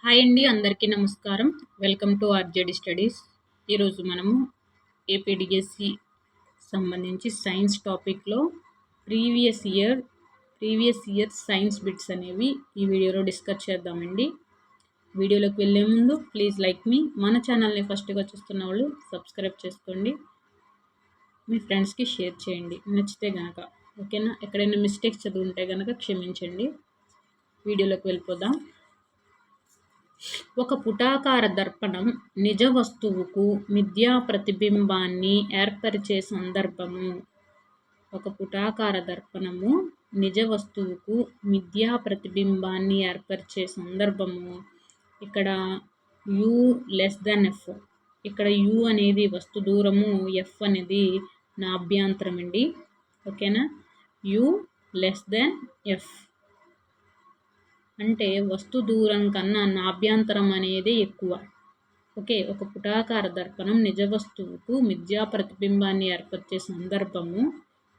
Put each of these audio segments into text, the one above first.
Hi అండి, అందరికీ నమస్కారం. Welcome to RJD studies. ఈరోజు మనము ఏపీడిఎస్సి సంబంధించి సైన్స్ టాపిక్లో ప్రీవియస్ ఇయర్ సైన్స్ బిట్స్ అనేవి ఈ వీడియోలో డిస్కస్ చేద్దామండి. వీడియోలోకి వెళ్ళే ముందు ప్లీజ్ లైక్ మీ, మన ఛానల్ని ఫస్ట్గా చూస్తున్న వాళ్ళు సబ్స్క్రైబ్ చేసుకోండి, మీ ఫ్రెండ్స్కి షేర్ చేయండి నచ్చితే కనుక. ఓకేనా? ఎక్కడైనా మిస్టేక్స్ చదువుంటే కనుక క్షమించండి. వీడియోలోకి వెళ్ళిపోదాం. ఒక పుటాకార దర్పణం నిజ వస్తువుకు మిథ్యా ప్రతిబింబాన్ని ఏర్పరిచే సందర్భము. ఒక పుటాకార దర్పణము నిజ వస్తువుకు మిథ్యా ప్రతిబింబాన్ని ఏర్పరిచే సందర్భము. ఇక్కడ యు లెస్ దెన్ ఎఫ్. ఇక్కడ యు అనేది వస్తు దూరము, ఎఫ్ అనేది నాభ్యంతరం అండి. ఓకేనా? యు లెస్ దెన్ ఎఫ్ అంటే వస్తు దూరం కన్నా నాభ్యంతరం అనేది ఎక్కువ. ఓకే. ఒక పుటాకార దర్పణం నిజ వస్తువుకు మిథ్యా ప్రతిబింబాన్ని ఏర్పరిచే సందర్భము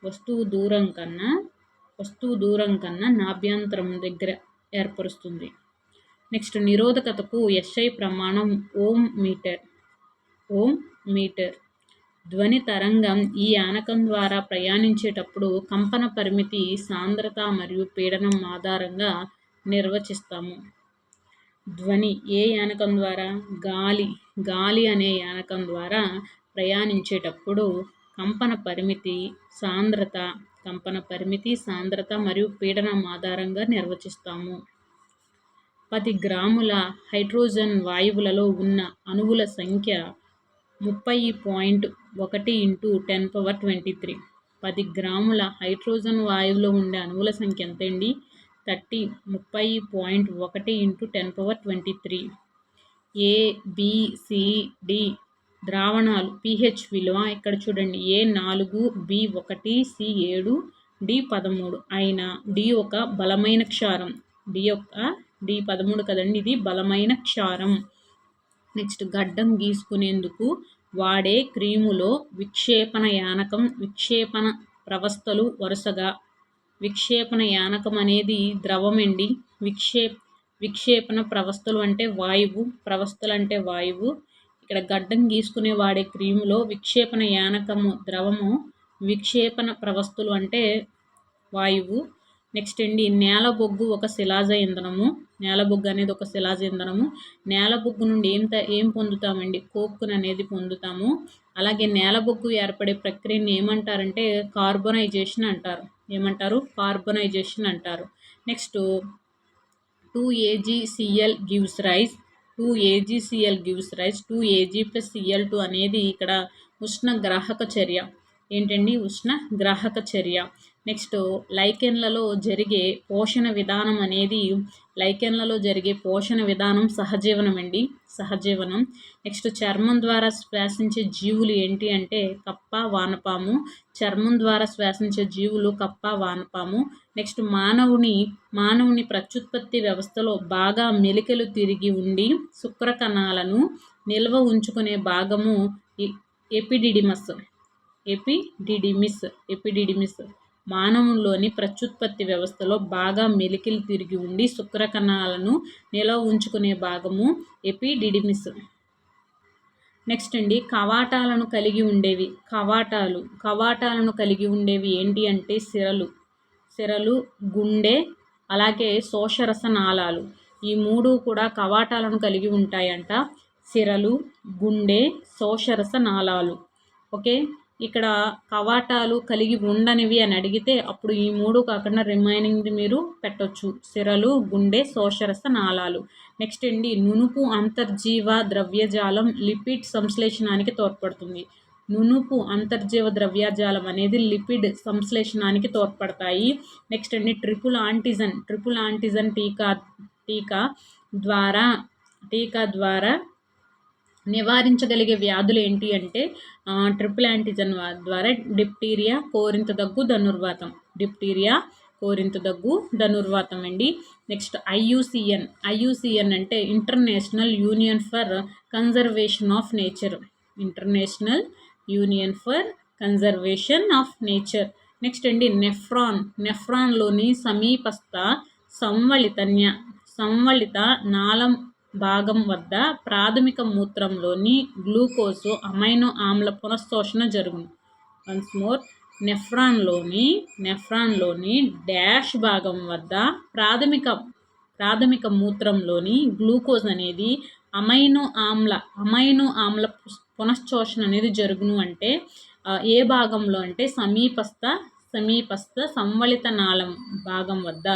వస్తువు దూరం కన్నా నాభ్యంతరం దగ్గర ఏర్పరుస్తుంది. నెక్స్ట్, నిరోధకతకు ఎస్ఐ ప్రమాణం ఓం మీటర్. ధ్వని తరంగం ఈ ఆనకం ద్వారా ప్రయాణించేటప్పుడు కంపన పరిమితి, సాంద్రత మరియు పీడనం ఆధారంగా నిర్వచిస్తాము. ధ్వని ఏ యానకం ద్వారా? గాలి అనే యానకం ద్వారా ప్రయాణించేటప్పుడు కంపన పరిమితి, సాంద్రత మరియు పీడనం ఆధారంగా నిర్వచిస్తాము. 10 గ్రాముల హైడ్రోజన్ వాయువులలో ఉన్న అణువుల సంఖ్య 30.1 × 10⁻23. 10 గ్రాముల హైడ్రోజన్ వాయువులో ఉండే అణువుల సంఖ్య ఎంత అండి? 30.1 × 10⁻23. ABCD ద్రావణాలు pH విలువ ఇక్కడ చూడండి. A4, B1, C7, D13 అయిన D ఒక బలమైన క్షారం. D13 కదండి, ఇది బలమైన క్షారం. నెక్స్ట్, గడ్డం గీసుకునేందుకు వాడే క్రీములో విక్షేపణ యానకం, విక్షేపణ ప్రవస్థలు వరుసగా. విక్షేపణ యానకం అనేది ద్రవం అండి. విక్షేపణ ప్రవస్థలు అంటే వాయువు, ప్రవస్థలు అంటే వాయువు. ఇక్కడ గడ్డం గీసుకునే వాడే క్రీములో విక్షేపణ యానకము ద్రవము, విక్షేపణ ప్రవస్థలు అంటే వాయువు. నెక్స్ట్ అండి, నేలబొగ్గు ఒక శిలాజ ఇంధనము. నేలబొగ్గు అనేది ఒక శిలాజ ఇంధనము. నేలబొగ్గు నుండి ఏం పొందుతామండి? కోక్ను అనేది పొందుతాము. అలాగే నేలబొగ్గు ఏర్పడే ప్రక్రియని ఏమంటారంటే కార్బనైజేషన్ అంటారు. కార్బనైజేషన్ అంటారు. Next, 2AgCl gives rise. 2Ag + Cl2 అనేది ఇక్కడ ఉష్ణగ్రాహక చర్య. ఏంటండి? ఉష్ణగ్రాహక చర్య. నెక్స్ట్, లైకెన్లలో జరిగే పోషణ విధానం సహజీవనం అండి. నెక్స్ట్, చర్మం ద్వారా శ్వాసించే జీవులు ఏంటి అంటే కప్ప, వానపాము. చర్మం ద్వారా శ్వాసించే జీవులు కప్ప, వానపాము. నెక్స్ట్, మానవుని ప్రత్యుత్పత్తి వ్యవస్థలో బాగా మెలికలు తిరిగి ఉండి శుక్రకణాలను నిల్వ ఉంచుకునే భాగము ఎపిడిడిమిస్. మానవుల్లోని ప్రత్యుత్పత్తి వ్యవస్థలో బాగా మెలికలు తిరిగి ఉండి శుక్రకణాలను నిల్వ ఉంచుకునే భాగము ఎపిడిడిమిస్. నెక్స్ట్ అండి, కవాటాలను కలిగి ఉండేవి ఏంటి అంటే సిరలు, గుండె, అలాగే శోషరస నాళాలు. ఈ 3 కూడా కవాటాలను కలిగి ఉంటాయంట. సిరలు, గుండె, శోషరస నాళాలు. ఓకే. ఇక్కడ కవాటాలు కలిగి ఉండనివి అని అడిగితే అప్పుడు ఈ 3 కాకుండా రిమైనింగ్ది మీరు పెట్టొచ్చు. సిరలు, గుండె, శోషరస నాళాలు. నెక్స్ట్ అండి, నునుపు అంతర్జీవ ద్రవ్యజాలం లిపిడ్ సంశ్లేషణానికి తోడ్పడుతుంది. నునుపు అంతర్జీవ ద్రవ్యజాలం అనేది లిపిడ్ సంశ్లేషణానికి తోడ్పడతాయి. నెక్స్ట్ అండి, ట్రిపుల్ యాంటిజన్ టీకా ద్వారా నివారించగలిగే వ్యాధులు ఏంటి అంటే ట్రిపుల్ యాంటిజన్ ద్వారా డిప్టీరియా, కోరింత దగ్గు, ధనుర్వాతం అండి. నెక్స్ట్, IUCN అంటే international union for conservation of nature. Next అండి, నెఫ్రాన్లోని సమీపస్థ సంవళిత నాళం భాగం వద్ద ప్రాథమిక మూత్రంలోని గ్లూకోజ్ అమైనో ఆమ్ల పునఃశోషణ జరుగును. వన్స్ మోర్, నెఫ్రాన్లోని డాష్ భాగం వద్ద ప్రాథమిక మూత్రంలోని గ్లూకోజ్ అనేది అమైనో ఆమ్ల పునఃశోషణ అనేది జరుగును. అంటే ఏ భాగంలో అంటే సమీపస్థ సంవళిత నాళం భాగం వద్ద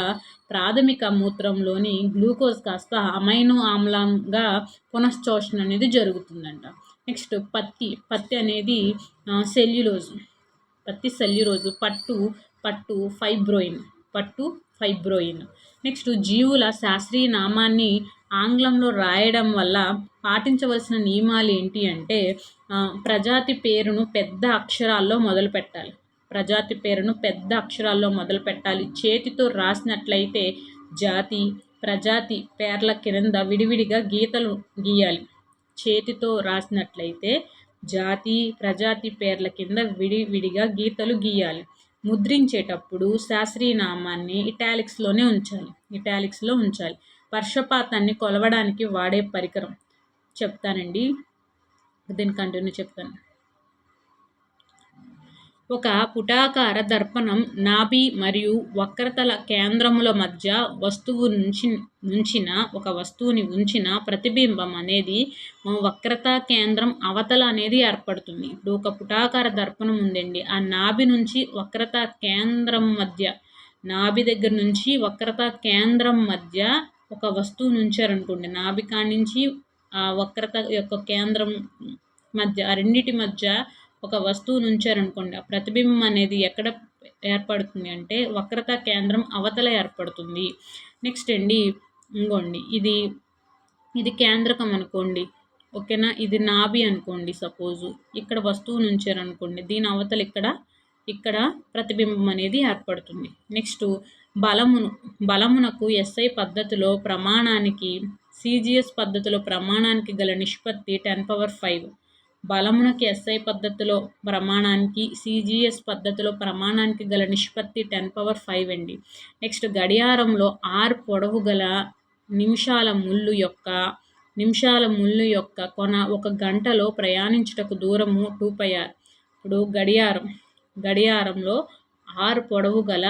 ప్రాథమిక మూత్రంలోని గ్లూకోజ్ కాస్త అమైనో ఆమ్లంగా పునఃశోషణ అనేది జరుగుతుందంట. నెక్స్ట్ పత్తి అనేది సెల్యులోజ్, పట్టు ఫైబ్రోయిన్. నెక్స్ట్ జీవుల శాస్త్రీయ నామాన్ని ఆంగ్లంలో రాయడం వల్ల పాటించవలసిన నియమాలు ఏంటి అంటే ప్రజాతి పేరును పెద్ద అక్షరాల్లో మొదలు పెట్టాలి. చేతితో రాసినట్లయితే ప్రజాతి పేర్ల కింద విడివిడిగా గీతలు గీయాలి. చేతితో రాసినట్లయితే ప్రజాతి పేర్ల కింద విడివిడిగా గీతలు గీయాలి. ముద్రించేటప్పుడు శాస్త్రీయ నామాన్ని ఇటాలిక్స్లో ఉంచాలి. వర్షపాతాన్ని కొలవడానికి వాడే పరికరం చెప్తానండి, దీన్ని కంటిన్యూ చెప్తాను. ఒక పుటాకార దర్పణం నాభి మరియు వక్రతల కేంద్రముల మధ్య వస్తువుని ఉంచిన ప్రతిబింబం అనేది వక్రత కేంద్రం అవతల అనేది ఏర్పడుతుంది. ఇప్పుడు ఒక పుటాకార దర్పణం ఉందండి, ఆ నాభి నుంచి వక్రత కేంద్రం మధ్య, నాభి దగ్గర నుంచి వక్రత కేంద్రం మధ్య ఒక వస్తువుని ఉంచారనుకోండి. నాభి కాడి నుంచి ఆ వక్రత యొక్క కేంద్రం మధ్య, ఆ రెండింటి మధ్య ఒక వస్తువుని ఉంచారనుకోండి. ఆ ప్రతిబింబం అనేది ఎక్కడ ఏర్పడుతుంది అంటే వక్రత కేంద్రం అవతల ఏర్పడుతుంది. నెక్స్ట్ అండి, ఇంకోండి, ఇది కేంద్రకం అనుకోండి, ఓకేనా. ఇది నాభి అనుకోండి. సపోజు ఇక్కడ వస్తువుని ఉంచారనుకోండి, దీని అవతల ఇక్కడ ప్రతిబింబం అనేది ఏర్పడుతుంది. నెక్స్ట్ బలమునకు SI పద్ధతిలో ప్రమాణానికి CGS పద్ధతిలో ప్రమాణానికి గల నిష్పత్తి 10⁵. బలమునకు SI పద్ధతిలో ప్రమాణానికి CGS పద్ధతిలో ప్రమాణానికి గల నిష్పత్తి 10⁵ అండి. నెక్స్ట్ గడియారంలో R పొడవు గల నిమిషాల ముళ్ళు యొక్క కొన 1 గంటలో ప్రయాణించుటకు దూరము 2πr. ఇప్పుడు గడియారంలో R పొడవు గల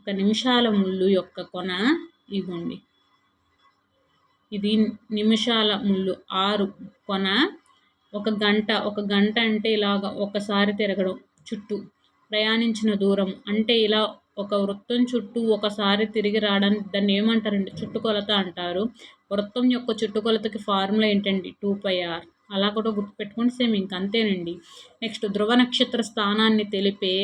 1 నిమిషాల ముళ్ళు యొక్క కొన ఇవ్వండి. ఇది నిమిషాల ముళ్ళు 6 కొన 1 గంట అంటే ఇలాగ ఒకసారి తిరగడం చుట్టూ ప్రయాణించిన దూరం అంటే ఇలా ఒక వృత్తం చుట్టూ ఒకసారి తిరిగి రావడానికి దాన్ని ఏమంటారండి, చుట్టుకొలత అంటారు. వృత్తం యొక్క చుట్టుకొలతకి ఫార్ములా ఏంటండి, 2πr. అలా కూడా గుర్తుపెట్టుకోండి, సేమ్ ఇంక అంతేనండి. నెక్స్ట్ ధ్రువ నక్షత్ర స్థానాన్ని తెలిపే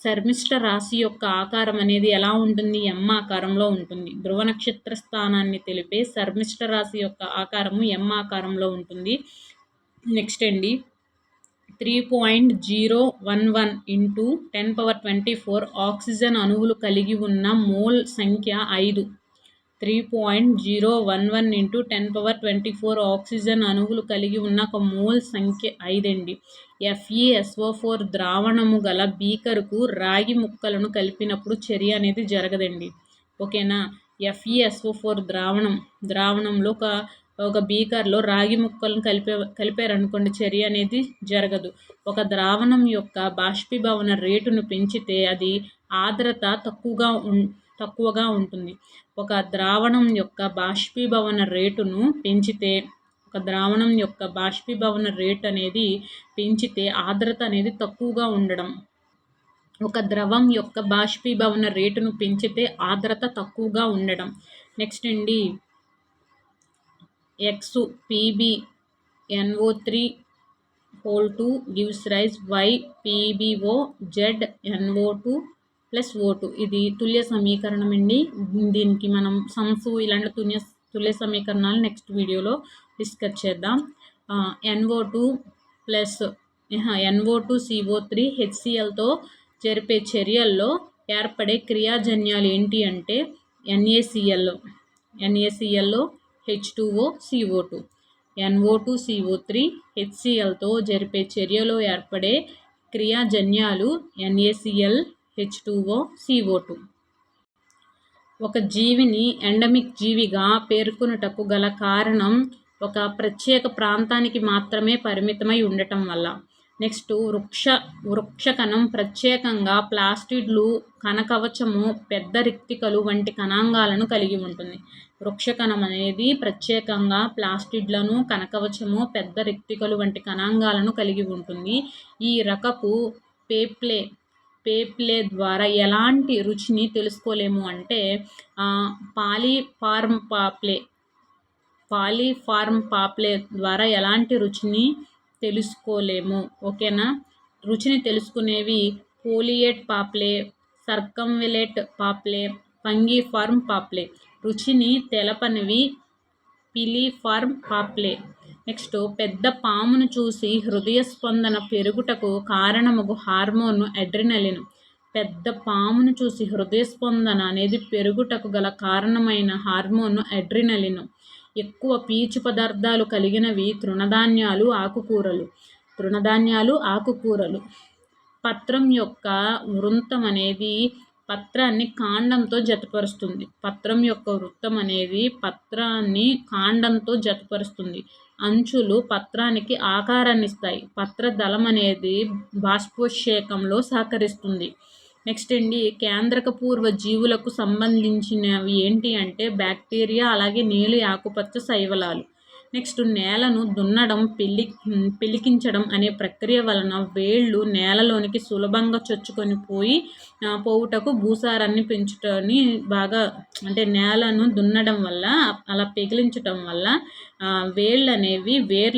శర్మిష్ఠ రాశి యొక్క ఆకారం అనేది ఎలా ఉంటుంది, M ఆకారంలో ఉంటుంది. ధ్రువ నక్షత్ర స్థానాన్ని తెలిపే శర్మిష్ఠ రాశి యొక్క ఆకారము M ఆకారంలో ఉంటుంది. నెక్స్ట్ అండి, 3.011 × 10⁻24 ఆక్సిజన్ అణువులు కలిగి ఉన్న మోల్ సంఖ్య 5. 3.011 × 10⁻24 ఆక్సిజన్ అణువులు కలిగి ఉన్న ఒక మోల్ సంఖ్య 5 అండి. FeSO4 ద్రావణము గల బీకరుకు రాగి ముక్కలను కలిపినప్పుడు చర్య అనేది జరగదండి, ఓకేనా. FeSO4 ద్రావణంలో ఒక బీకర్లో రాగి ముక్కలను కలిపారనుకోండి, చర్య అనేది జరగదు. ఒక ద్రావణం యొక్క బాష్పీభవన రేటును పెంచితే అది ఆర్ద్రత తక్కువగా ఉంటుంది. ఒక ద్రావణం యొక్క బాష్పీభవన రేటు అనేది పెంచితే ఆర్ద్రత అనేది తక్కువగా ఉండడం. ఒక ద్రవం యొక్క బాష్పీభవన రేటును పెంచితే ఆర్ద్రత తక్కువగా ఉండడం. నెక్స్ట్ అండి, XPbNO3(2) gives rise YPbO(Z)NO2 + O2. ఇది తుల్య సమీకరణం అండి. దీనికి మనం సమ్స్ ఇలాంటి తుల్య సమీకరణాలు నెక్స్ట్ వీడియోలో డిస్కస్ చేద్దాం. NO2CO3 HClతో జరిపే చర్యల్లో ఏర్పడే క్రియాజన్యాలు ఏంటి అంటే NaCl, H2O, CO2. NO2CO3 HClతో జరిపే చర్యలో ఏర్పడే క్రియాజన్యాలు NaCl, H2O, CO2. ఒక జీవిని ఎండమిక్ జీవిగా పేర్కొనుటకు గల కారణం ఒక ప్రత్యేక ప్రాంతానికి మాత్రమే పరిమితమై ఉండటం వల్ల. నెక్స్ట్ వృక్షకణం ప్రత్యేకంగా ప్లాస్టిడ్లు, కణకవచము, పెద్ద రిక్తికలు వంటి కణాంగాలను కలిగి ఉంటుంది. వృక్షకణం అనేది ప్రత్యేకంగా ప్లాస్టిడ్లను, కణకవచము, పెద్ద రిక్తికలు వంటి కణాంగాలను కలిగి ఉంటుంది. ఈ రకపు పేప్లే ద్వారా ఎలాంటి రుచిని తెలుసుకోలేము అంటే పాలిఫార్మ్ పాప్లే ద్వారా ఎలాంటి రుచిని తెలుసుకోలేము. ఓకేనా. రుచిని తెలుసుకునేవి పోలియేట్ పాప్లే, సర్కంవిలేట్ పాప్లే, ఫంగిఫార్మ్ పాప్లే. రుచిని తెలపనివి పిలిఫార్మ్ పాప్లే. నెక్స్ట్ పెద్ద పామును చూసి హృదయ స్పందన పెరుగుటకు కారణమగు హార్మోన్ అడ్రినలిన్. పెద్ద పామును చూసి హృదయ స్పందన అనేది పెరుగుటకు గల కారణమైన హార్మోన్ అడ్రినలిన్. ఎక్కువ పీచు పదార్థాలు కలిగినవి తృణధాన్యాలు, ఆకుకూరలు. పత్రం యొక్క వృంతం అనేది పత్రాన్ని కాండంతో జతపరుస్తుంది. అంచులు పత్రానికి ఆకారాన్ని ఇస్తాయి. పత్రదళం అనేది బాష్పోత్సేకంలో సహకరిస్తుంది. నెక్స్ట్ కేంద్రక పూర్వ జీవులకు సంబంధించినవి ఏంటి అంటే బ్యాక్టీరియా, అలాగే నీలి ఆకుపచ్చ శైవలాలు. నెక్స్ట్ నేలను దున్నడం, పెలికించడం అనే ప్రక్రియ వలన వేళ్ళు నేలలోనికి సులభంగా చొచ్చుకొని పోవుటకు భూసారాన్ని పెంచుటని అంటే నేలను దున్నడం వల్ల, అలా పెకిలించడం వల్ల వేర్లు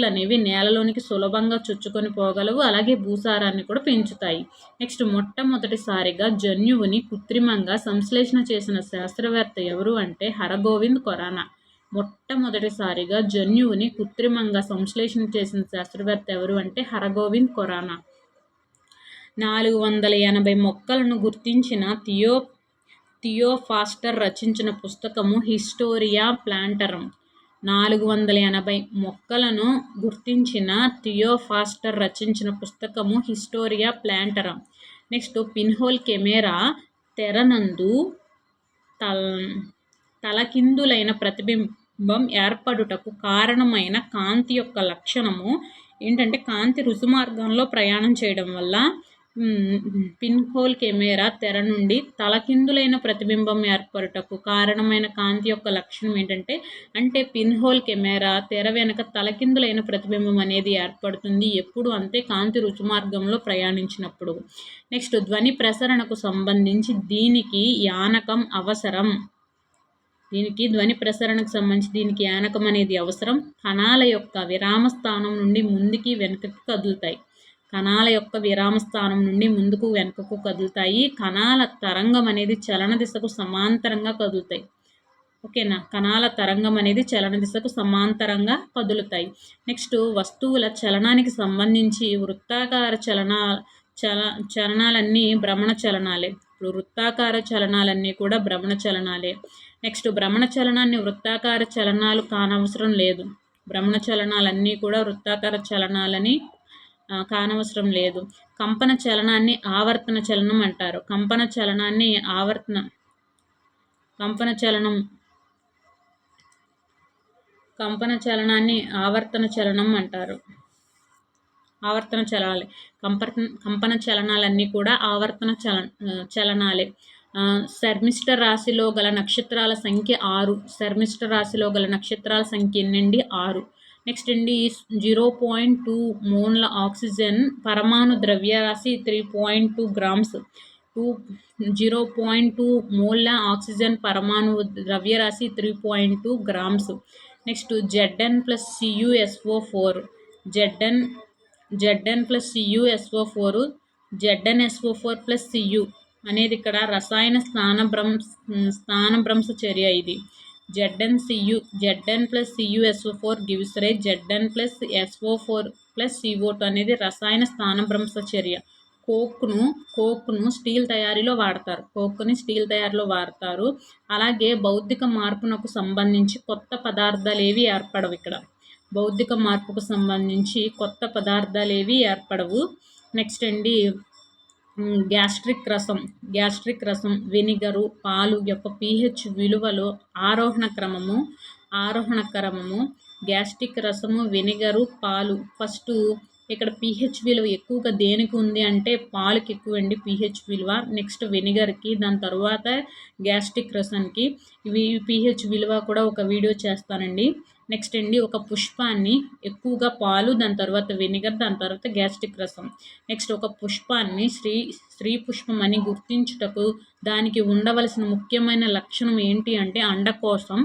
అనేవి నేలలోనికి సులభంగా చొచ్చుకొని పోగలవు, అలాగే భూసారాన్ని కూడా పెంచుతాయి. నెక్స్ట్ మొట్టమొదటిసారిగా జన్యువుని కృత్రిమంగా సంశ్లేషణ చేసిన శాస్త్రవేత్త ఎవరు అంటే హరగోవింద్ ఖొరానా. మొట్టమొదటిసారిగా జన్యువుని కృత్రిమంగా సంశ్లేషణ చేసిన శాస్త్రవేత్త ఎవరు అంటే హరగోవింద్ ఖొరానా. 480 మొక్కలను గుర్తించిన థియోఫాస్టర్ రచించిన పుస్తకము హిస్టోరియా ప్లాంటరం. 480 మొక్కలను గుర్తించిన థియోఫాస్టర్ రచించిన పుస్తకము హిస్టోరియా ప్లాంటరం. నెక్స్ట్ పిన్హోల్ కెమెరా తెరనందు తలకిందులైన ప్రతిబింబం ఏర్పడుటకు కారణమైన కాంతి యొక్క లక్షణము ఏంటంటే కాంతి రుజుమార్గంలో ప్రయాణం చేయడం వల్ల పిన్హోల్ కెమెరా తెర నుండి తలకిందులైన ప్రతిబింబం ఏర్పడుటకు కారణమైన కాంతి యొక్క లక్షణం ఏంటంటే పిన్హోల్ కెమెరా తెర వెనుక తలకిందులైన ప్రతిబింబం అనేది ఏర్పడుతుంది ఎప్పుడు అంటే కాంతి రుజుమార్గంలో ప్రయాణించినప్పుడు. నెక్స్ట్ ధ్వని ప్రసరణకు సంబంధించి దీనికి యానకం అవసరం. దీనికి యానకం అనేది అవసరం. కణాల యొక్క విరామ స్థానం నుండి ముందుకి వెనుకకి కదులుతాయి. కణాల తరంగం అనేది చలన దిశకు సమాంతరంగా కదులుతాయి. ఓకేనా. కణాల తరంగం అనేది చలన దిశకు సమాంతరంగా కదులుతాయి. నెక్స్ట్ వస్తువుల చలనానికి సంబంధించి వృత్తాకార చలనాలన్నీ భ్రమణ చలనాలే. ఇప్పుడు వృత్తాకార చలనాలన్నీ కూడా భ్రమణ చలనాలే. నెక్స్ట్ భ్రమణ చలనాన్ని వృత్తాకార చలనాలు కానవసరం లేదు. భ్రమణ చలనాలన్నీ కూడా వృత్తాకార చలనాలని కానవసరం లేదు. కంపన చలనాన్ని ఆవర్తన చలనం అంటారు. కంపన చలనాన్ని ఆవర్తన చలనం అంటారు. ఆవర్తన చలనాలే. కంపన చలనాలన్నీ కూడా ఆవర్తన చలనాలే. శర్మిష్ఠ రాశిలో గల నక్షత్రాల సంఖ్య 6. శర్మిష్ఠ రాశిలో గల నక్షత్రాల సంఖ్య ఎన్నండి? 6. నెక్స్ట్ 0.2 మోన్ల ఆక్సిజన్ పరమాణు ద్రవ్యరాశి 3.2 గ్రామ్స్. 0.2 మోల్ల ఆక్సిజన్ పరమాణు ద్రవ్యరాశి 3.2 grams. Next Zn+CuSO4. Zn+CuSO4 ZnSO4+Cu అనేది ఇక్కడ రసాయన స్థానభ్రంశ చర్య. ఇది Zn+CuSO4 gives rise Zn+SO4+CO2 అనేది రసాయన స్థానభ్రంశ చర్య. కోక్ను స్టీల్ తయారీలో వాడతారు. అలాగే భౌతిక మార్పునకు సంబంధించి కొత్త పదార్థాలు ఏవి ఏర్పడవు. ఇక్కడ భౌతిక మార్పుకు సంబంధించి కొత్త పదార్థాలు ఏవి ఏర్పడవు. నెక్స్ట్ గ్యాస్ట్రిక్ రసం వెనిగరు, పాలు యొక్క pH విలువలో ఆరోహణ క్రమము గ్యాస్ట్రిక్ రసము, వెనిగరు, పాలు. ఫస్ట్ ఇక్కడ pH విలువ ఎక్కువగా దేనికి ఉంది అంటే పాలకి ఎక్కువండి pH విలువ. నెక్స్ట్ వెనిగర్కి, దాని తర్వాత గ్యాస్ట్రిక్ రసానికి. ఇవి pH విలువ కూడా ఒక వీడియో చేస్తానండి. నెక్స్ట్ అండి, ఒక పుష్పాన్ని ఎక్కువగా పాలు, దాని తర్వాత వెనిగర్, దాని తర్వాత గ్యాస్ట్రిక్ రసం. నెక్స్ట్ ఒక పుష్పాన్ని స్త్రీ పుష్పం అని గుర్తించుటకు దానికి ఉండవలసిన ముఖ్యమైన లక్షణం ఏంటి అంటే అండకోశం.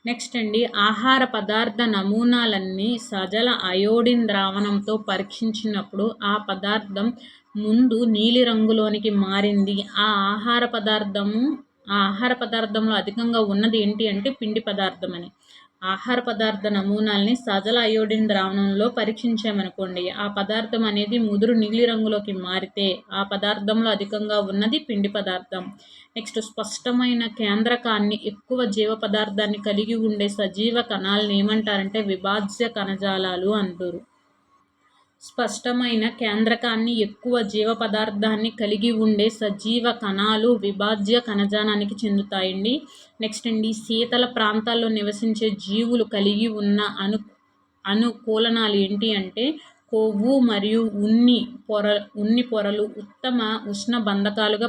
నెక్స్ట్ అండి, ఆహార పదార్థ నమూనాలన్నీ సజల అయోడిన్ ద్రావణంతో పరీక్షించినప్పుడు ఆ పదార్థం ముందు నీలిరంగులోనికి మారింది. ఆ ఆహార పదార్థంలో అధికంగా ఉన్నది ఏంటి అంటే పిండి పదార్థం అని. ఆహార పదార్థ నమూనాల్ని సజల అయోడిన్ ద్రావణంలో పరీక్షించామనుకోండి, ఆ పదార్థం అనేది ముదురు నీలిరంగులోకి మారితే ఆ పదార్థంలో అధికంగా ఉన్నది పిండి పదార్థం. నెక్స్ట్, స్పష్టమైన కేంద్రకాన్ని, ఎక్కువ జీవ పదార్థాన్ని కలిగి ఉండే సజీవ కణాలను ఏమంటారంటే విభాజ్య కణజాలాలు అంటారు. స్పష్టమైన కేంద్రకాన్ని, ఎక్కువ జీవ పదార్థాన్ని కలిగి ఉండే సజీవ కణాలు విభాజ్య కణజాలానికి చెందుతాయండి. నెక్స్ట్ అండి, శీతల ప్రాంతాల్లో నివసించే జీవులు కలిగి ఉన్న అనుకూలనాలు ఏంటి అంటే కొవ్వు మరియు ఉన్ని పొరలు ఉత్తమ ఉష్ణ బంధకాలుగా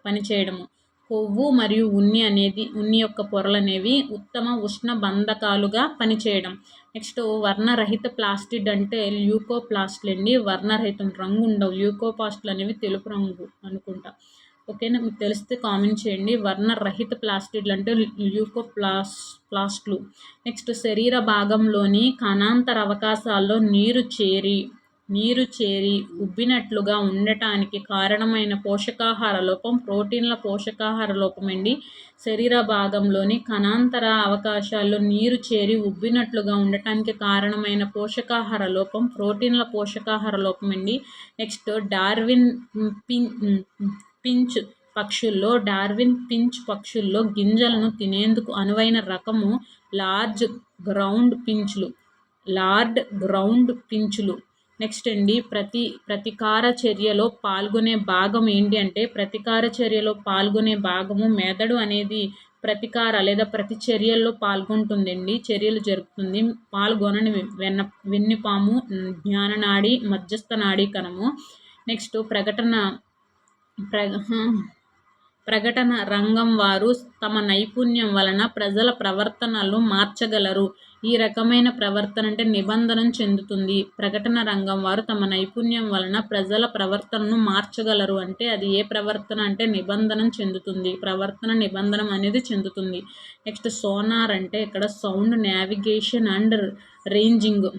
పనిచేయడము. కొవ్వు మరియు ఉన్ని యొక్క పొరలు అనేవి ఉత్తమ ఉష్ణ బంధకాలుగా పనిచేయడం. నెక్స్ట్, వర్ణరహిత ప్లాస్టిడ్ అంటే ల్యూకోప్లాస్ట్లు అండి. వర్ణరహితం, రంగు ఉండవు. ల్యూకోప్లాస్ట్లు అనేవి తెలుపు రంగు అనుకుంటా. ఓకేనా, మీకు తెలిస్తే కామెంట్ చేయండి. వర్ణరహిత ప్లాస్టిడ్లు అంటే ల్యూకోప్లాస్ట్లు. నెక్స్ట్, శరీర భాగంలోని కణాంతర అవకాశాల్లో నీరు చేరి ఉబ్బినట్లుగా ఉండటానికి కారణమైన పోషకాహార లోపం ప్రోటీన్ల పోషకాహార లోపం అండి. శరీర భాగంలోని కణాంతర అవకాశాల్లో నీరు చేరి ఉబ్బినట్లుగా ఉండటానికి కారణమైన పోషకాహార లోపం ప్రోటీన్ల పోషకాహార లోపం అండి. నెక్స్ట్, డార్విన్ పించ్ పక్షుల్లో గింజలను తినేందుకు అనువైన రకము లార్డ్ గ్రౌండ్ పించులు. నెక్స్ట్ అండి, ప్రతికార చర్యలో పాల్గొనే భాగం ఏంటి అంటే ప్రతికార చర్యలో పాల్గొనే భాగము మెదడు అనేది ప్రతికార లేదా ప్రతిచర్యల్లో పాల్గొంటుందండి, చర్యలు జరుపుతుంది. పాల్గొనని వెన్నుపాము, జ్ఞాననాడి, మధ్యస్థ నాడీ కణము. నెక్స్ట్, ప్రకటన రంగం వారు తమ నైపుణ్యం వలన ప్రజల ప్రవర్తనలు మార్చగలరు. ఈ రకమైన ప్రవర్తన అంటే నిబంధన చెందుతుంది. ప్రకటన రంగం వారు తమ నైపుణ్యం వలన ప్రజల ప్రవర్తనను మార్చగలరు అంటే అది ఏ ప్రవర్తన అంటే నిబంధన చెందుతుంది. ప్రవర్తన నిబంధన అనేది చెందుతుంది. నెక్స్ట్, సోనార్ అంటే ఇక్కడ sound navigation and ranging.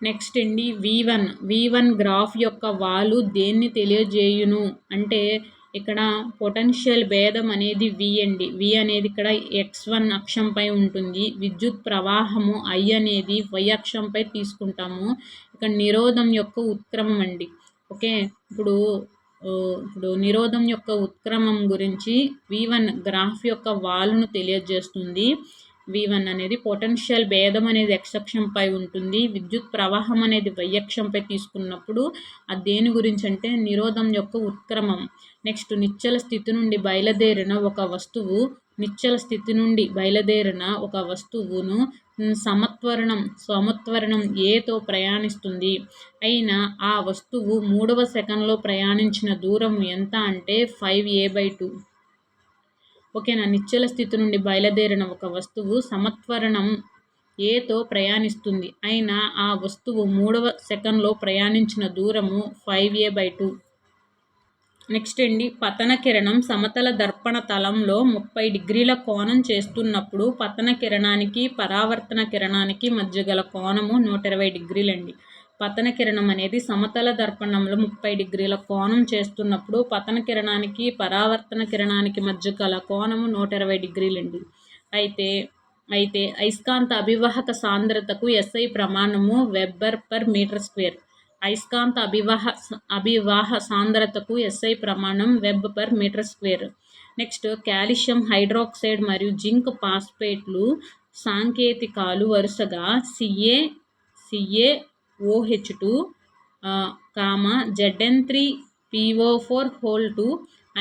Next అండి, V1 గ్రాఫ్ యొక్క వాలు దేన్ని తెలియజేయును అంటే ఇక్కడ పొటెన్షియల్ భేదం అనేది V అండి. V అనేది ఇక్కడ x1 అక్షంపై ఉంటుంది. విద్యుత్ ప్రవాహము I అనేది y అక్షంపై తీసుకుంటాము. ఇక్కడ నిరోధం యొక్క ఉత్క్రమం అండి. ఓకే, ఇప్పుడు నిరోధం యొక్క ఉత్క్రమం గురించి V1 గ్రాఫ్ యొక్క వాలును తెలియజేస్తుంది. V1 అనేది పొటెన్షియల్ భేదం అనేది x అక్షంపై ఉంటుంది. విద్యుత్ ప్రవాహం అనేది y అక్షంపై తీసుకున్నప్పుడు అది దేని గురించి అంటే నిరోధం యొక్క ఉత్క్రమం. నెక్స్ట్, నిశ్చల స్థితి నుండి బయలుదేరిన ఒక వస్తువును సమత్వరణం Aతో ప్రయాణిస్తుంది. అయినా ఆ వస్తువు 3వ సెకండ్లో ప్రయాణించిన దూరం ఎంత అంటే 5a/2. ఓకేనా, నిశ్చల స్థితి నుండి బయలుదేరిన ఒక వస్తువు సమత్వరణం Aతో ప్రయాణిస్తుంది. అయినా ఆ వస్తువు 3వ సెకండ్లో ప్రయాణించిన దూరము 5a/2. నెక్స్ట్ అండి, పతన కిరణం సమతల దర్పణ తలంలో 30 డిగ్రీల కోణం చేస్తున్నప్పుడు పతన కిరణానికి పరావర్తన కిరణానికి మధ్య గల కోణము 120 డిగ్రీలండి. పతన కిరణం అనేది సమతల దర్పణంలో 30 డిగ్రీల కోణం చేస్తున్నప్పుడు పతన కిరణానికి పరావర్తన కిరణానికి మధ్య గల కోణము 120 డిగ్రీలండి. అయితే అయస్కాంత అభివాహక సాంద్రతకు SI ప్రమాణము Wb/m². అయస్కాంత అభివాహ సాంద్రతకు SI ప్రమాణం Wb/m². నెక్స్ట్, కాల్షియం హైడ్రాక్సైడ్ మరియు జింక్ ఫాస్ఫేట్లు సాంకేతికాలు వరుసగా CaOH2, Zn3PO4(2)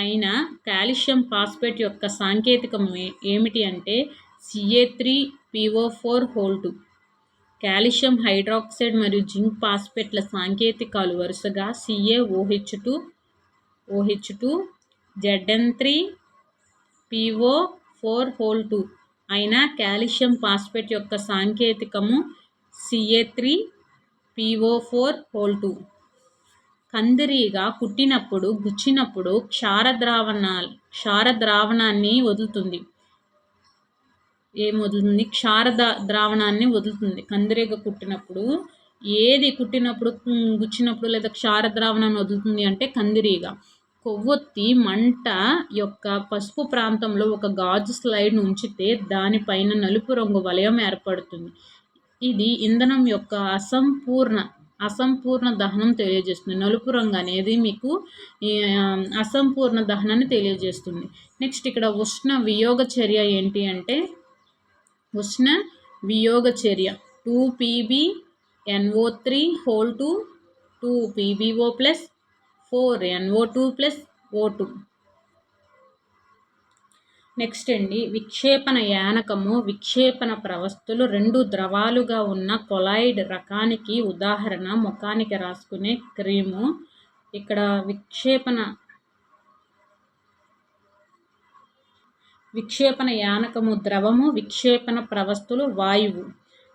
అయిన కాల్షియం ఫాస్ఫేట్ యొక్క సాంకేతికం ఏమిటి అంటే Ca3PO4 కాల్షియం హైడ్రాక్సైడ్ మరియు జింక్ ఫాస్ఫేట్ల సాంకేతికాలు వరుసగా CaOH2 Zn3PO4 అయిన కాల్షియం ఫాస్ఫేట్ యొక్క సాంకేతికము Ca3PO4 కందిరీగ కుట్టినప్పుడు గుచ్చినప్పుడు క్షార ద్రావణాన్ని వదులుతుంది. కందిరీగ కుట్టినప్పుడు గుచ్చినప్పుడు లేదా క్షార ద్రావణాన్ని వదులుతుంది అంటే కందిరీగ. కొవ్వొత్తి మంట యొక్క పసుపు ప్రాంతంలో ఒక గాజు స్లైడ్ను ఉంచితే దానిపైన నలుపు రంగు వలయం ఏర్పడుతుంది. ఇది ఇంధనం యొక్క అసంపూర్ణ దహనం తెలియజేస్తుంది. నలుపు రంగు అనేది మీకు అసంపూర్ణ దహనాన్ని తెలియజేస్తుంది. నెక్స్ట్ ఇక్కడ ఉష్ణ వియోగ చర్య ఏంటి అంటే ఉష్ణ వియోగ చర్య 2PbNO3 2PbO + 4NO2 + O2. Next అండి విక్షేపణ యానకము విక్షేపణ ప్రవస్తులు రెండు ద్రవాలుగా ఉన్న కొలాయిడ్ రకానికి ఉదాహరణ ముఖానికి రాసుకునే క్రీము. ఇక్కడ విక్షేపణ యానకము ద్రవము, విక్షేపణ ప్రవస్తులు వాయువు.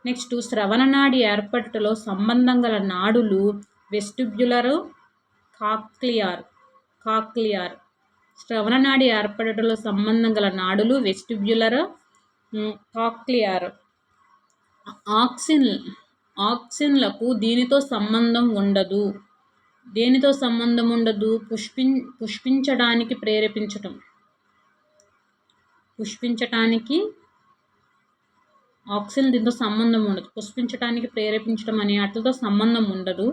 నెక్స్ట్ శ్రవణనాడి ఏర్పట్టులో సంబంధం గల నాడులు వెస్టిబ్యులర్, కాక్లియర్. శ్రవణనాడి ఏర్పడటంలో సంబంధం గల నాడులు వెస్టిబ్యులర్, కాక్లియర్. ఆక్సిన్లకు దీనితో సంబంధం ఉండదు. పుష్పించడానికి ఆక్సిన్ దీంతో సంబంధం ఉండదు. పుష్పించడానికి ప్రేరేపించడం అనే వాటితో సంబంధం ఉండదు.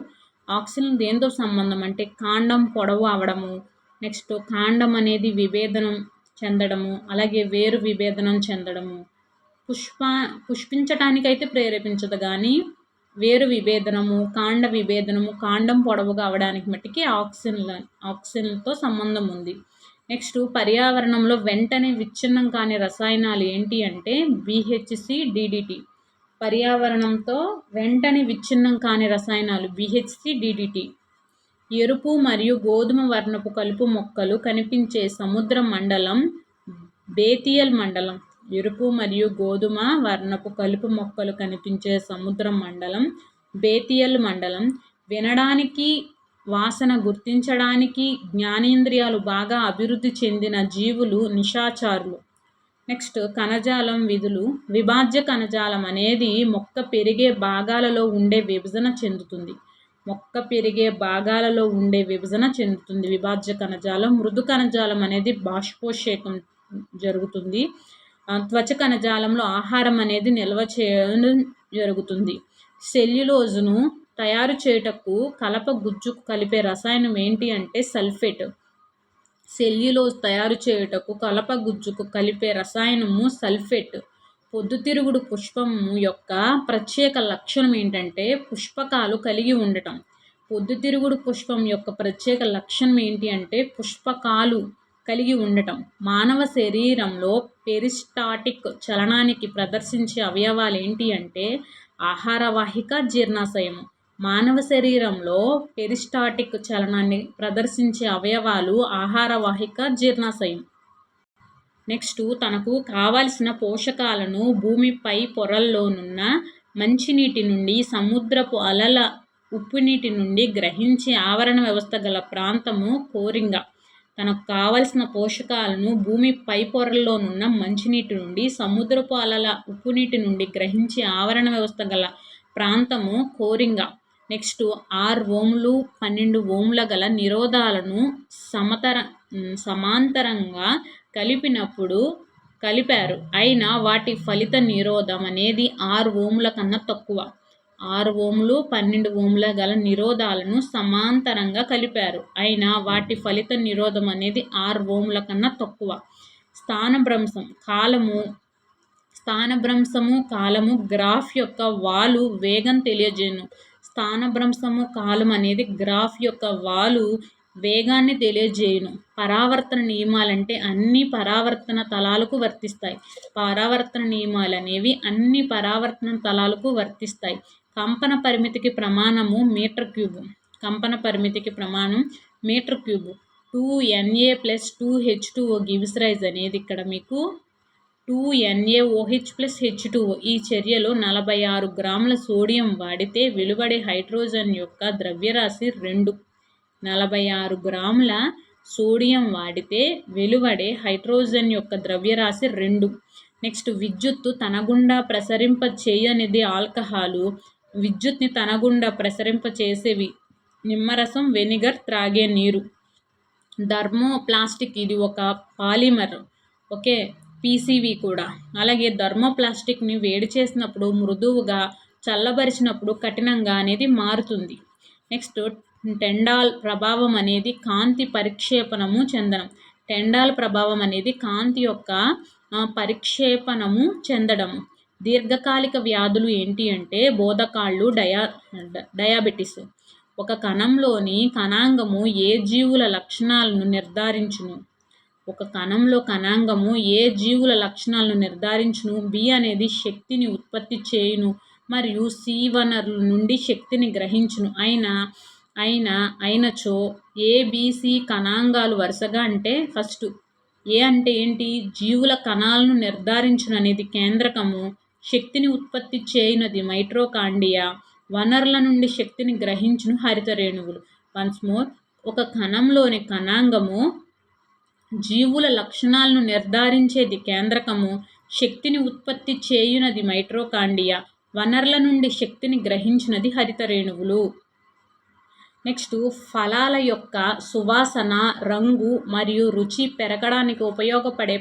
ఆక్సిన్ దేంతో సంబంధం అంటే కాండం పొడవు అవడము, నెక్స్ట్ కాండం అనేది విభేదనం చెందడము, అలాగే వేరు విభేదనం చెందడము. పుష్పించటానికైతే ప్రేరేపించదు కానీ వేరు విభేదనము, కాండ విభేదనము, కాండం పొడవుగా అవడానికి మట్టికి ఆక్సిన్లతో సంబంధం ఉంది. నెక్స్ట్ పర్యావరణంలో వెంటనే విచ్ఛిన్నం కాని రసాయనాలు ఏంటి అంటే BHC, DDT. పర్యావరణంతో వెంటనే విచ్ఛిన్నం కాని రసాయనాలు BHC, DDT. ఎరుపు మరియు గోధుమ వర్ణపు కలుపు మొక్కలు కనిపించే సముద్ర మండలం బేతియల్ మండలం. ఎరుపు మరియు గోధుమ వర్ణపు కలుపు మొక్కలు కనిపించే సముద్ర మండలం బేతియల్ మండలం. వినడానికి, వాసన గుర్తించడానికి జ్ఞానేంద్రియాలు బాగా అభివృద్ధి చెందిన జీవులు నిశాచరులు. నెక్స్ట్ కణజాలం విధులు. విభాజ్య కణజాలం అనేది మొక్క పెరిగే భాగాలలో ఉండే విభజన చెందుతుంది. విభాజ్య కణజాలం. మృదు కణజాలం అనేది బాష్పోత్సేకం జరుగుతుంది. త్వచ కణజాలంలో ఆహారం అనేది నిల్వ చేయడం జరుగుతుంది. సెల్యులోజ్ను తయారు చేయుటకు కలప గుజ్జుకు కలిపే రసాయనం ఏంటి అంటే సల్ఫేట్. సెల్యులోజ్ తయారు చేయుటకు కలప గుజ్జుకు కలిపే రసాయనము సల్ఫేట్. పొద్దుతిరుగుడు పుష్పము యొక్క ప్రత్యేక లక్షణం ఏంటంటే పుష్పకాలు కలిగి ఉండటం. పొద్దుతిరుగుడు పుష్పం యొక్క ప్రత్యేక లక్షణం ఏంటి అంటే పుష్పకాలు కలిగి ఉండటం. మానవ శరీరంలో పెరిస్టాటిక్ చలనానికి ప్రదర్శించే అవయవాలు ఏంటి అంటే ఆహారవాహిక, జీర్ణాశయము. మానవ శరీరంలో పెరిస్టాటిక్ చలనాన్ని ప్రదర్శించే అవయవాలు ఆహారవాహిక, జీర్ణాశయం. నెక్స్ట్ తనకు కావలసిన పోషకాలను భూమిపై పొరల్లోనున్న మంచినీటి నుండి, సముద్రపు అలల ఉప్పునీటి నుండి గ్రహించే ఆవరణ వ్యవస్థ గల ప్రాంతము కోరింగ. తనకు కావలసిన పోషకాలను భూమి పై పొరల్లోనున్న మంచినీటి నుండి, సముద్రపు అలల ఉప్పునీటి నుండి గ్రహించే ఆవరణ వ్యవస్థ గల ప్రాంతము కోరింగ. నెక్స్ట్ 6 ఓంలు 12 ఓంల గల నిరోధాలను సమాంతరంగా కలిపారు. అయినా వాటి ఫలిత నిరోధం అనేది 6 ఓంల కన్నా తక్కువ. 6 ఓంలు 12 ఓంల గల నిరోధాలను సమాంతరంగా కలిపారు. అయినా వాటి ఫలిత నిరోధం అనేది 6 ఓంల కన్నా తక్కువ. స్థానభ్రంశము కాలము గ్రాఫ్ యొక్క వాలు వేగం తెలియజేయును. స్థానభ్రంశము కాలం అనేది గ్రాఫ్ యొక్క వాలు వేగాన్ని తెలియజేయును. పరావర్తన నియమాలంటే అన్ని పరావర్తన తలాలకు వర్తిస్తాయి. పరావర్తన నియమాలు అనేవి అన్ని పరావర్తన తలాలకు వర్తిస్తాయి. కంపన పరిమితికి ప్రమాణము మీటర్ క్యూబ్. కంపన పరిమితికి ప్రమాణం metre cube. 2Na + 2H2O gives rise అనేది ఇక్కడ మీకు 2NaOH + H2O. ఈ చర్యలో 46 గ్రాముల సోడియం వాడితే వెలువడే హైడ్రోజన్ యొక్క ద్రవ్యరాశి 2. 46 గ్రాముల సోడియం వాడితే వెలువడే హైడ్రోజన్ యొక్క ద్రవ్యరాశి 2. నెక్స్ట్, విద్యుత్తు తన గుండా ప్రసరింప చేయనిది ఆల్కహాలు. విద్యుత్ని తన గుండా ప్రసరింప చేసేవి నిమ్మరసం, వెనిగర్, త్రాగే నీరు. థర్మోప్లాస్టిక్ ఇది ఒక పాలిమర్. ఓకే, పీసీవి కూడా. అలాగే థర్మోప్లాస్టిక్ని వేడి చేసినప్పుడు మృదువుగా, చల్లబరిచినప్పుడు కఠినంగా అనేది మారుతుంది. నెక్స్ట్, టెండాల్ ప్రభావం అనేది కాంతి పరిక్షేపణము చెందడం. టెండాల్ ప్రభావం అనేది కాంతి యొక్క పరిక్షేపణము చెందడము. దీర్ఘకాలిక వ్యాధులు ఏంటి అంటే బోధకాళ్ళు, డయాబెటిస్. ఒక కణంలోని కణాంగము ఏ జీవుల లక్షణాలను నిర్ధారించును? ఒక కణంలో కణాంగము ఏ జీవుల లక్షణాలను నిర్ధారించును? బి అనేది శక్తిని ఉత్పత్తి చేయును మరియు సి వనరుల నుండి శక్తిని గ్రహించును అయినచో ఏబిసి కణాంగాలు వరుసగా. అంటే ఫస్ట్ ఏ అంటే ఏంటి? జీవుల కణాలను నిర్ధారించును అనేది కేంద్రకము, శక్తిని ఉత్పత్తి చేయునది మైట్రోకాండియా, వనరుల నుండి శక్తిని గ్రహించును హరిత రేణువులు. వన్స్ మోర్, ఒక కణంలోని కణాంగము జీవుల లక్షణాలను నిర్ధారించేది కేంద్రకము, శక్తిని ఉత్పత్తి చేయునది మైట్రోకాండియా, వనరుల నుండి శక్తిని గ్రహించినది హరిత రేణువులు. నెక్స్ట్, ఫలాల యొక్క సువాసన, రంగు మరియు రుచి పెరగడానికి ఉపయోగపడే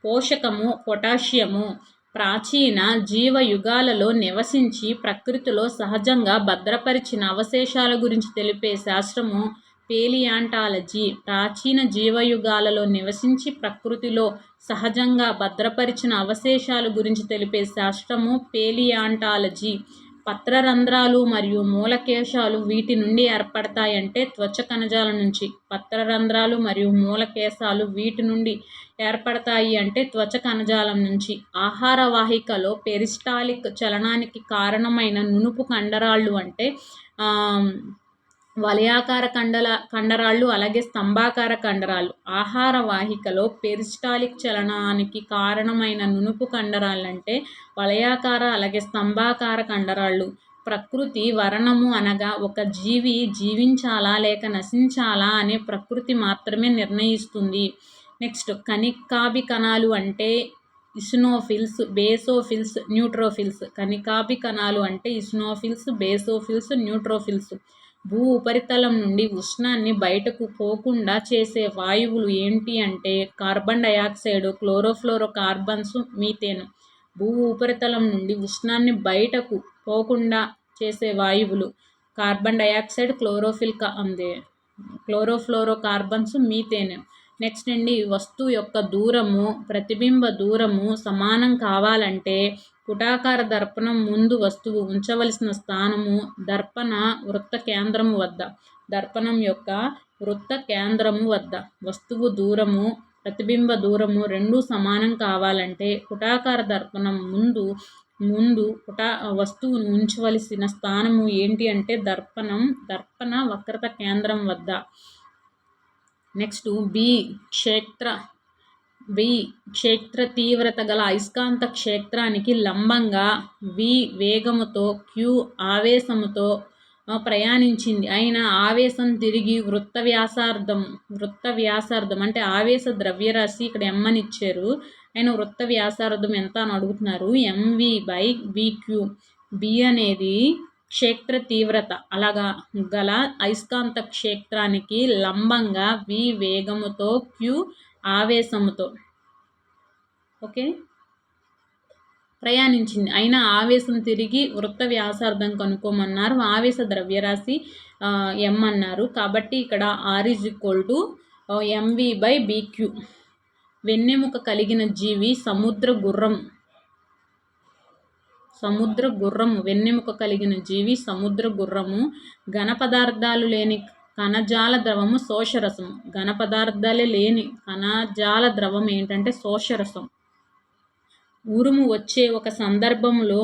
పోషకము పొటాషియము. ప్రాచీన జీవయుగాలలో నివసించి ప్రకృతిలో సహజంగా భద్రపరిచిన అవశేషాల గురించి తెలిపే శాస్త్రము పేలియాంటాలజీ. ప్రాచీన జీవయుగాలలో నివసించి ప్రకృతిలో సహజంగా భద్రపరిచిన అవశేషాల గురించి తెలిపే శాస్త్రము పేలియాంటాలజీ. పత్రరంధ్రాలు మరియు మూలకేశాలు వీటి నుండి ఏర్పడతాయంటే త్వచ కణజాల నుంచి. పత్రరంధ్రాలు మరియు మూలకేశాలు వీటి నుండి ఏర్పడతాయి అంటే త్వచ కణజాలం నుంచి. ఆహార వాహికలో పెరిస్టాలిక్ చలనానికి కారణమైన నునుపు కండరాళ్ళు అంటే వలయాకార కండరాళ్ళు, అలాగే స్తంభాకార కండరాలు. ఆహార వాహికలో పెరిస్టాలిక్ చలనానికి కారణమైన నునుపు కండరాలు అంటే వలయాకార, అలాగే స్తంభాకార కండరాళ్ళు. ప్రకృతి వర్ణము అనగా ఒక జీవి జీవించాలా లేక నశించాలా అనే ప్రకృతి మాత్రమే నిర్ణయిస్తుంది. నెక్స్ట్, కణికాభి కణాలు అంటే ఇసినోఫిల్స్, బేసోఫిల్స్, న్యూట్రోఫిల్స్. కణికాభి కణాలు అంటే ఇసినోఫిల్స్, బేసోఫిల్స్, న్యూట్రోఫిల్స్. భూ ఉపరితలం నుండి ఉష్ణాన్ని బయటకు పోకుండా చేసే వాయువులు ఏంటి అంటే carbon dioxide, chlorofluoro carbons, methane. భూ ఉపరితలం నుండి ఉష్ణాన్ని బయటకు పోకుండా చేసే వాయువులు carbon dioxide, chlorofluoro carbons, methane. Next అండి, వస్తువు యొక్క దూరము, ప్రతిబింబ దూరము సమానం కావాలంటే పుటాకార దర్పణం ముందు వస్తువు ఉంచవలసిన స్థానము దర్పణ వృత్త కేంద్రము వద్ద. దర్పణం యొక్క వృత్త కేంద్రము వద్ద వస్తువు దూరము, ప్రతిబింబ దూరము రెండూ సమానం కావాలంటే పుటాకార దర్పణం ముందు వస్తువును ఉంచవలసిన స్థానము ఏంటి అంటే దర్పణ వక్రత కేంద్రం వద్ద. నెక్స్ట్, క్షేత్ర తీవ్రత గల అయస్కాంత క్షేత్రానికి లంబంగా v వేగముతో q ఆవేశముతో ప్రయాణించింది అయిన ఆవేశం తిరిగి వృత్త వ్యాసార్థం అంటే ఆవేశ ద్రవ్యరాశి ఇక్కడ m అని ఇచ్చారు. ఆయన వృత్త వ్యాసార్థం ఎంత అని అడుగుతున్నారు. mv/vq. b అనేది క్షేత్ర తీవ్రత అలాగా గల అయస్కాంత క్షేత్రానికి లంబంగా v వేగముతో q ఆవేశముతో ఓకే ప్రయాణించింది అయినా ఆవేశం తిరిగి వృత్త వ్యాసార్థం కనుక్కోమన్నారు. ఆవేశ ద్రవ్యరాశి m అన్నారు. కాబట్టి ఇక్కడ r = mv/bq. వెన్నెముక కలిగిన జీవి సముద్ర గుర్రము. వెన్నెముక కలిగిన జీవి సముద్ర గుర్రము. ఘన పదార్థాలు లేని కణజాల ద్రవము శోషరసం. ఘన పదార్థాలే లేని కణజాల ద్రవం ఏంటంటే శోషరసం. ఉరుము వచ్చే ఒక సందర్భంలో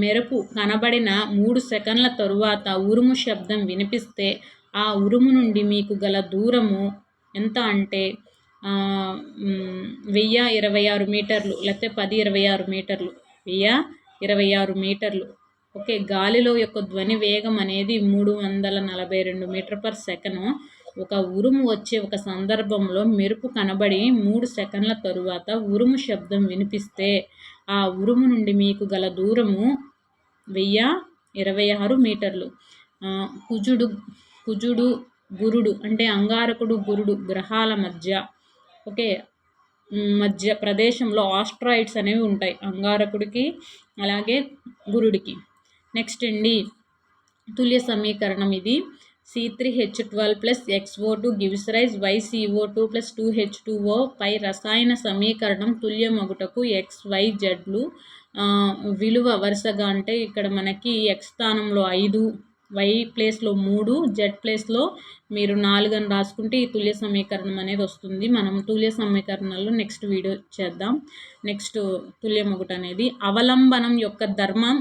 మెరుపు కనబడిన 3 సెకన్ల తరువాత ఉరుము శబ్దం వినిపిస్తే ఆ ఉరుము నుండి మీకు గల దూరము ఎంత అంటే 1026 మీటర్లు, లేకపోతే 1026 మీటర్లు, 1026 మీటర్లు. ఓకే. గాలిలో యొక్క ధ్వని వేగం అనేది 342 మీటర్ పర్ సెకను. ఒక ఉరుము వచ్చే ఒక సందర్భంలో మెరుపు కనబడి 3 సెకన్ల తరువాత ఉరుము శబ్దం వినిపిస్తే ఆ ఉరుము నుండి మీకు గల దూరము 1026 మీటర్లు. కుజుడు గురుడు అంటే అంగారకుడు గురుడు గ్రహాల మధ్య ప్రదేశంలో ఆస్ట్రాయిడ్స్ అనేవి ఉంటాయి అంగారకుడికి అలాగే గురుడికి. నెక్స్ట్ అండి తుల్య సమీకరణం ఇది. C3H12 + XO2 gives rise YCO2 + 2H2O. పై రసాయన సమీకరణం తుల్యమగుటకు XYZలు విలువ వరుసగా అంటే ఇక్కడ మనకి X స్థానంలో 5, Y ప్లేస్లో 3, Z ప్లేస్లో మీరు 4 అని రాసుకుంటే ఈ తుల్య సమీకరణం అనేది వస్తుంది. మనం తుల్య సమీకరణాలు నెక్స్ట్ వీడియో చేద్దాం. నెక్స్ట్ తుల్యమగుట అనేది అవలంబనం యొక్క ధర్మం.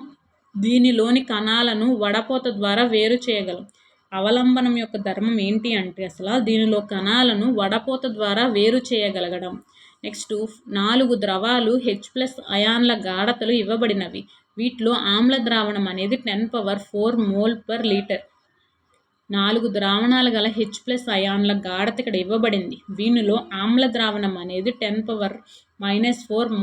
దీనిలోని కణాలను వడపోత ద్వారా వేరు చేయగలం. అవలంబనం యొక్క ధర్మం ఏంటి అంటే అసలు దీనిలో కణాలను వడపోత ద్వారా వేరు చేయగలగడం. నెక్స్ట్ 4 ద్రవాలు H+ అయాన్ల గాఢతలు ఇవ్వబడినవి. వీటిలో ఆమ్ల ద్రావణం అనేది 10⁴ mol/లీటర్. 4 ద్రావణాలు గల H+ అయాన్ల గాఢత ఇక్కడ ఇవ్వబడింది. దీనిలో ఆమ్ల ద్రావణం అనేది 10⁻⁻⁴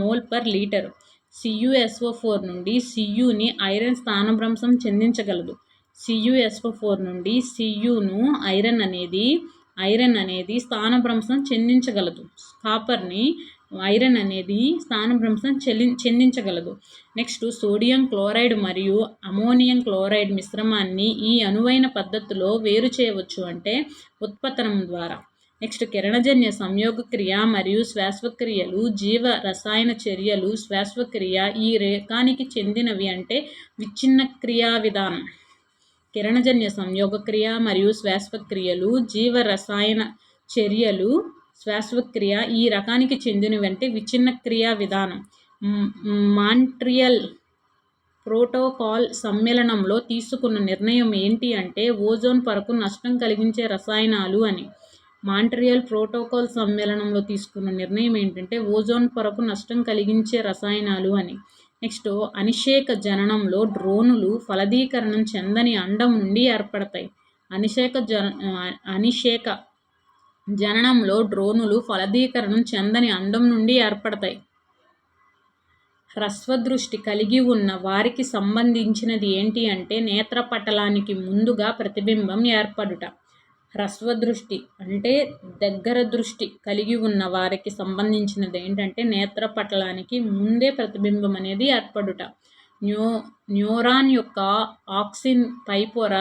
mol/లీటర్. CuSO4 నుండి Cuని ఐరన్ స్థానభ్రంశం చెందించగలదు. CuSO4 నుండి Cuను ఐరన్ అనేది స్థానభ్రంశం చెందించగలదు. కాపర్ని ఐరన్ అనేది స్థానభ్రంశం చెందించగలదు. నెక్స్ట్ సోడియం క్లోరైడ్ మరియు అమోనియం క్లోరైడ్ మిశ్రమాన్ని ఈ అనువైన పద్ధతిలో వేరు చేయవచ్చు అంటే ఉత్పతనం ద్వారా. నెక్స్ట్ కిరణజన్య సంయోగక్రియ మరియు శ్వాసక్రియలు, జీవ రసాయన చర్యలు. శ్వాసక్రియ ఈ రకానికి చెందినవి అంటే విచ్ఛిన్న క్రియా విధానం. కిరణజన్య సంయోగక్రియ మరియు శ్వాసక్రియలు, జీవ రసాయన చర్యలు. శ్వాసక్రియ ఈ రకానికి చెందినవి అంటే విచ్ఛిన్న క్రియా విధానం. మాంట్రియల్ ప్రోటోకాల్ సమ్మేళనంలో తీసుకున్న నిర్ణయం ఏంటి అంటే ఓజోన్ పొరకు నష్టం కలిగించే రసాయనాలు అని. మాంట్రియల్ ప్రోటోకాల్ సమ్మేళనంలో తీసుకున్న నిర్ణయం ఏంటంటే ఓజోన్ పొరకు నష్టం కలిగించే రసాయనాలు అని. నెక్స్ట్ అనిషేక జననంలో డ్రోనులు ఫలదీకరణం చెందని అండం నుండి ఏర్పడతాయి. అనిషేక జననంలో డ్రోనులు ఫలదీకరణం చెందని అండం నుండి ఏర్పడతాయి. హ్రస్వదృష్టి కలిగి ఉన్న వారికి సంబంధించినది ఏంటి అంటే నేత్రపటలానికి ముందుగా ప్రతిబింబం ఏర్పడుట. హ్రస్వదృష్టి అంటే దగ్గర దృష్టి కలిగి ఉన్న వారికి సంబంధించినది ఏంటంటే నేత్రపటలానికి ముందే ప్రతిబింబం అనేది ఏర్పడుట. న్యూరాన్ యొక్క ఆక్సిన్ పైపొర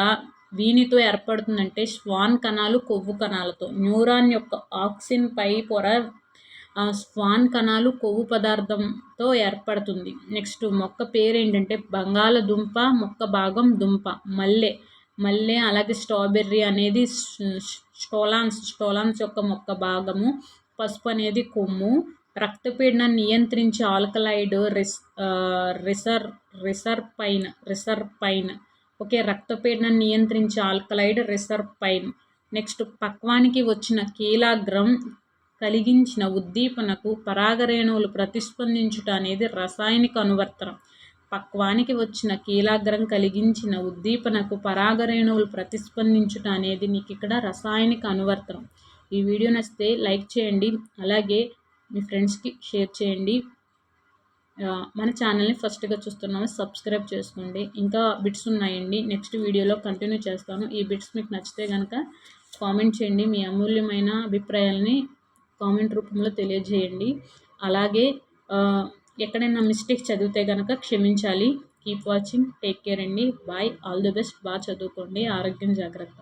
వీనితో ఏర్పడుతుందంటే స్వాన్ కణాలు కొవ్వు కణాలతో. న్యూరాన్ యొక్క ఆక్సిన్ పైపొర స్వాన్ కణాలు కొవ్వు పదార్థంతో ఏర్పడుతుంది. నెక్స్ట్ మొక్క పేరు ఏంటంటే బంగాళదుంప, మొక్క భాగం దుంప. మల్లె అలాగే స్ట్రాబెర్రీ అనేది స్టోలాన్స్ యొక్క మొక్క భాగము. పసుపు అనేది కొమ్ము. రక్తపీడనాన్ని నియంత్రించే ఆల్కలైడ్ రిసర్పైన్. ఓకే. రక్తపీడనాన్ని నియంత్రించే ఆల్కలైడ్ రిసర్పైన్. నెక్స్ట్ పక్వానికి వచ్చిన కీలాగ్రం కలిగించిన ఉద్దీపనకు పరాగరేణువులు ప్రతిస్పందించుట అనేది రసాయనిక అనువర్తనం. పక్వానికి వచ్చిన కీలాగ్రం కలిగించిన ఉద్దీపనకు పరాగరేణువులు ప్రతిస్పందించుట అనేది నీకు ఇక్కడ రసాయనిక అనువర్తనం. ఈ వీడియో నచ్చితే లైక్ చేయండి, అలాగే మీ ఫ్రెండ్స్కి షేర్ చేయండి. మన ఛానల్ని ఫస్ట్గా చూస్తున్నాము, సబ్స్క్రైబ్ చేసుకోండి. ఇంకా బిట్స్ ఉన్నాయండి, నెక్స్ట్ వీడియోలో కంటిన్యూ చేస్తాను. ఈ బిట్స్ మీకు నచ్చితే కనుక కామెంట్ చేయండి. మీ అమూల్యమైన అభిప్రాయాలని కామెంట్ రూపంలో తెలియజేయండి. అలాగే ఎక్కడైనా మిస్టేక్ చదివితే కనుక క్షమించాలి. కీప్ వాచింగ్, టేక్ కేర్ అండి. Bye, all the best. బాగా చదువుకోండి, ఆరోగ్యం జాగ్రత్త.